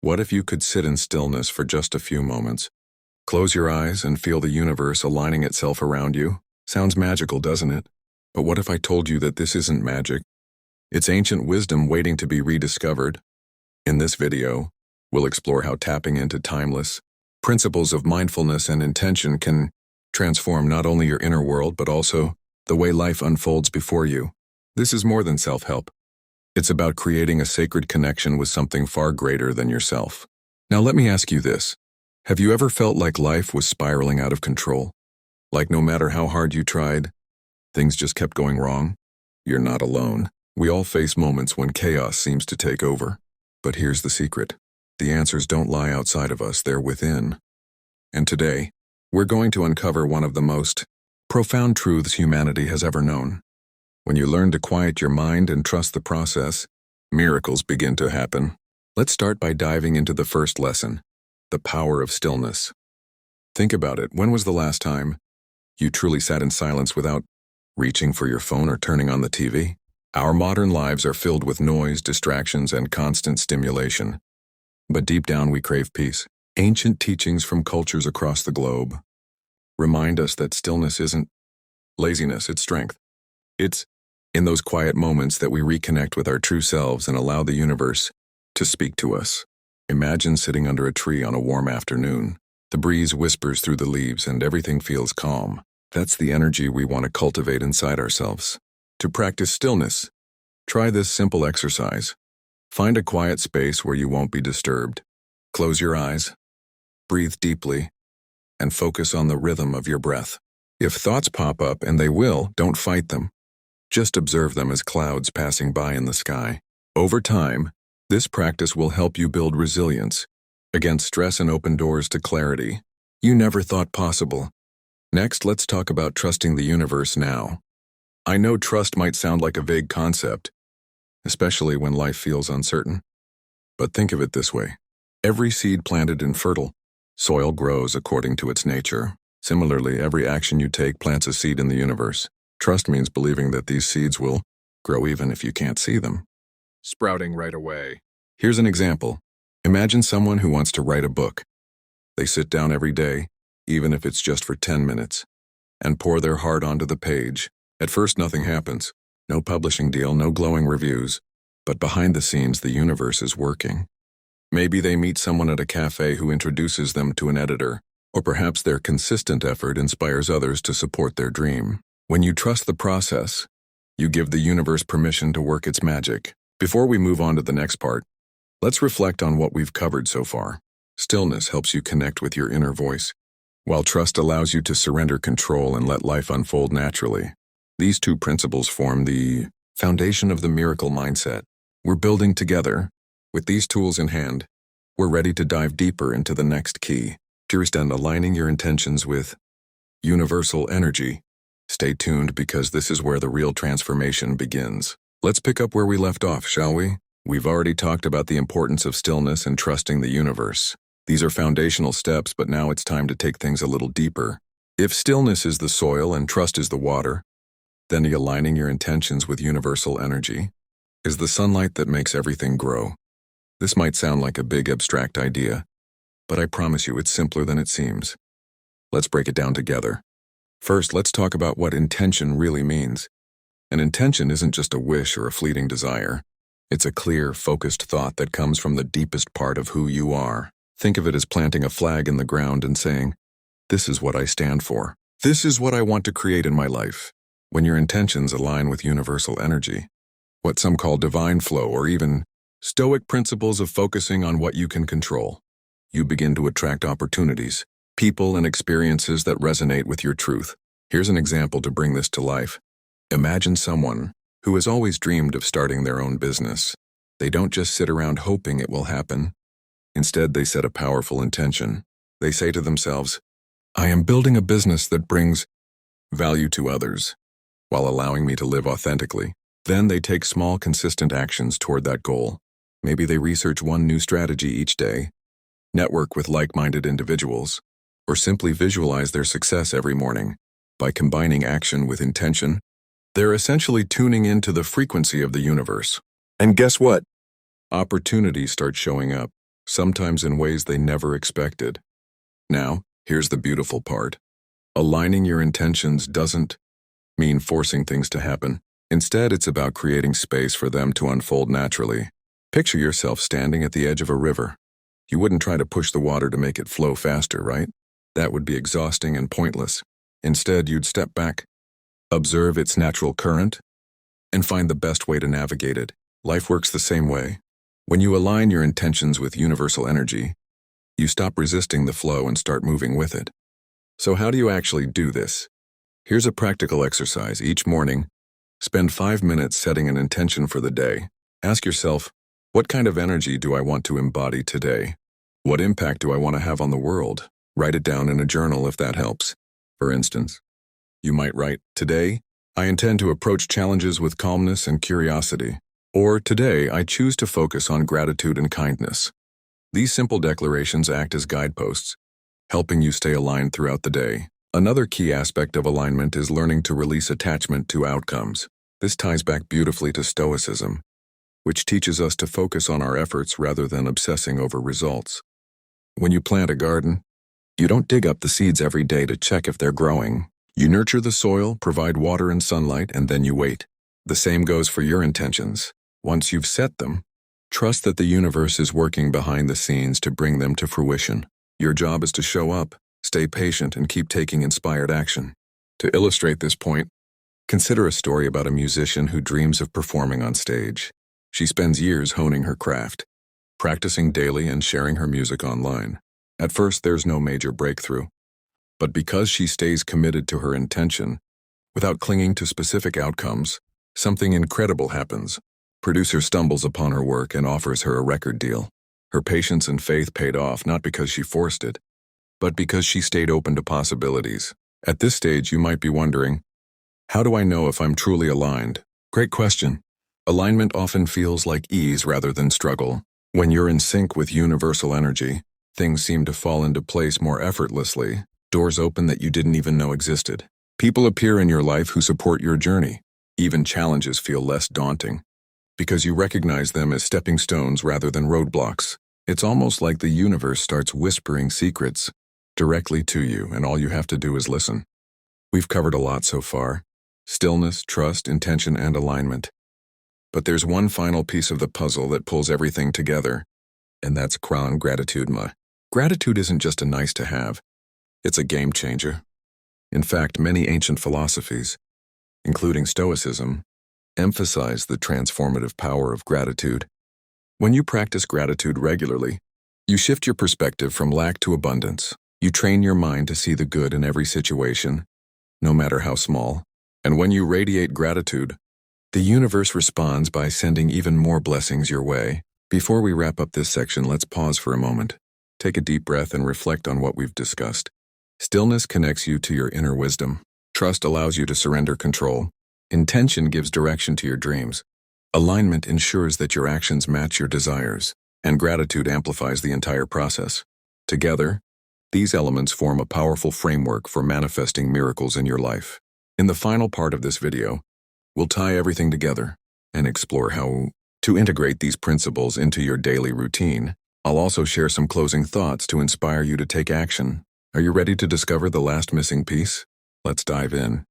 What if you could sit in stillness for just a few moments? Close your eyes and feel the universe aligning itself around you. Sounds magical, doesn't it? But what if I told you that this isn't magic? It's ancient wisdom waiting to be rediscovered. In this video, we'll explore how tapping into timeless principles of mindfulness and intention can transform not only your inner world but also the way life unfolds before you. This is more than self-help. It's about creating a sacred connection with something far greater than yourself. Now let me ask you this. Have you ever felt like life was spiraling out of control? Like no matter how hard you tried, things just kept going wrong? You're not alone. We all face moments when chaos seems to take over. But here's the secret. The answers don't lie outside of us, they're within. And today, we're going to uncover one of the most profound truths humanity has ever known. When you learn to quiet your mind and trust the process, miracles begin to happen. Let's start by diving into the first lesson, the power of stillness. Think about it. When was the last time you truly sat in silence without reaching for your phone or turning on the TV? Our modern lives are filled with noise, distractions, and constant stimulation. But deep down we crave peace. Ancient teachings from cultures across the globe remind us that stillness isn't laziness, it's strength. It's in those quiet moments that we reconnect with our true selves and allow the universe to speak to us. Imagine sitting under a tree on a warm afternoon. The breeze whispers through the leaves and everything feels calm. That's the energy we want to cultivate inside ourselves. To practice stillness, try this simple exercise. Find a quiet space where you won't be disturbed. Close your eyes, breathe deeply, and focus on the rhythm of your breath. If thoughts pop up, and they will, don't fight them. Just observe them as clouds passing by in the sky. Over time, this practice will help you build resilience against stress and open doors to clarity you never thought possible. Next, let's talk about trusting the universe now. I know trust might sound like a vague concept, especially when life feels uncertain. But think of it this way. Every seed planted in fertile soil grows according to its nature. Similarly, every action you take plants a seed in the universe. Trust means believing that these seeds will grow even if you can't see them sprouting right away. Here's an example. Imagine someone who wants to write a book. They sit down every day, even if it's just for 10 minutes, and pour their heart onto the page. At first, nothing happens. No publishing deal, no glowing reviews. But behind the scenes, the universe is working. Maybe they meet someone at a cafe who introduces them to an editor, or perhaps their consistent effort inspires others to support their dream. When you trust the process, you give the universe permission to work its magic. Before we move on to the next part, let's reflect on what we've covered so far. Stillness helps you connect with your inner voice, while trust allows you to surrender control and let life unfold naturally. These two principles form the foundation of the miracle mindset we're building together. With these tools in hand, we're ready to dive deeper into the next key, and aligning your intentions with universal energy. Stay tuned because this is where the real transformation begins. Let's pick up where we left off, shall we? We've already talked about the importance of stillness and trusting the universe. These are foundational steps, but now it's time to take things a little deeper. If stillness is the soil and trust is the water, then aligning your intentions with universal energy is the sunlight that makes everything grow. This might sound like a big abstract idea, but I promise you it's simpler than it seems. Let's break it down together. First, let's talk about what intention really means. An intention isn't just a wish or a fleeting desire. It's a clear, focused thought that comes from the deepest part of who you are. Think of it as planting a flag in the ground and saying, "This is what I stand for. This is what I want to create in my life." When your intentions align with universal energy, what some call divine flow or even stoic principles of focusing on what you can control, you begin to attract opportunities, people, and experiences that resonate with your truth. Here's an example to bring this to life. Imagine someone who has always dreamed of starting their own business. They don't just sit around hoping it will happen. Instead, they set a powerful intention. They say to themselves, "I am building a business that brings value to others, while allowing me to live authentically." Then they take small, consistent actions toward that goal. Maybe they research one new strategy each day, network with like-minded individuals, or simply visualize their success every morning. By combining action with intention, they're essentially tuning into the frequency of the universe. And guess what? Opportunities start showing up. sometimes in ways they never expected. Now, here's the beautiful part. Aligning your intentions doesn't mean forcing things to happen. Instead, it's about creating space for them to unfold naturally. Picture yourself standing at the edge of a river. You wouldn't try to push the water to make it flow faster, right? That would be exhausting and pointless. Instead, you'd step back, observe its natural current, and find the best way to navigate it. Life works the same way. When you align your intentions with universal energy, you stop resisting the flow and start moving with it. So how do you actually do this? Here's a practical exercise. Each morning, spend 5 minutes setting an intention for the day. Ask yourself, what kind of energy do I want to embody today? What impact do I want to have on the world? Write it down in a journal if that helps. For instance, you might write, today, I intend to approach challenges with calmness and curiosity. Or today, I choose to focus on gratitude and kindness. These simple declarations act as guideposts, helping you stay aligned throughout the day. Another key aspect of alignment is learning to release attachment to outcomes. This ties back beautifully to Stoicism, which teaches us to focus on our efforts rather than obsessing over results. When you plant a garden, you don't dig up the seeds every day to check if they're growing. You nurture the soil, provide water and sunlight, and then you wait. The same goes for your intentions. Once you've set them, trust that the universe is working behind the scenes to bring them to fruition. Your job is to show up, stay patient, and keep taking inspired action. To illustrate this point, consider a story about a musician who dreams of performing on stage. She spends years honing her craft, practicing daily and sharing her music online. At first, there's no major breakthrough. But because she stays committed to her intention, without clinging to specific outcomes, something incredible happens. Producer stumbles upon her work and offers her a record deal. Her patience and faith paid off not because she forced it, but because she stayed open to possibilities. At this stage, you might be wondering, how do I know if I'm truly aligned? Great question. Alignment often feels like ease rather than struggle. When you're in sync with universal energy, things seem to fall into place more effortlessly. Doors open that you didn't even know existed. People appear in your life who support your journey. Even challenges feel less daunting, because you recognize them as stepping stones rather than roadblocks. It's almost like the universe starts whispering secrets directly to you, and all you have to do is listen. We've covered a lot so far: stillness, trust, intention, and alignment. But there's one final piece of the puzzle that pulls everything together, and that's gratitude. Gratitude isn't just a nice to have, it's a game changer. In fact, many ancient philosophies, including Stoicism, emphasize the transformative power of gratitude. When you practice gratitude regularly, you shift your perspective from lack to abundance. You train your mind to see the good in every situation, no matter how small. And when you radiate gratitude, the universe responds by sending even more blessings your way. Before we wrap up this section, let's pause for a moment. Take a deep breath and reflect on what we've discussed. Stillness connects you to your inner wisdom. Trust allows you to surrender control. Intention gives direction to your dreams. Alignment ensures that your actions match your desires, and gratitude amplifies the entire process. Together, these elements form a powerful framework for manifesting miracles in your life. In the final part of this video, we'll tie everything together and explore how to integrate these principles into your daily routine. I'll also share some closing thoughts to inspire you to take action. Are you ready to discover the last missing piece? Let's dive in.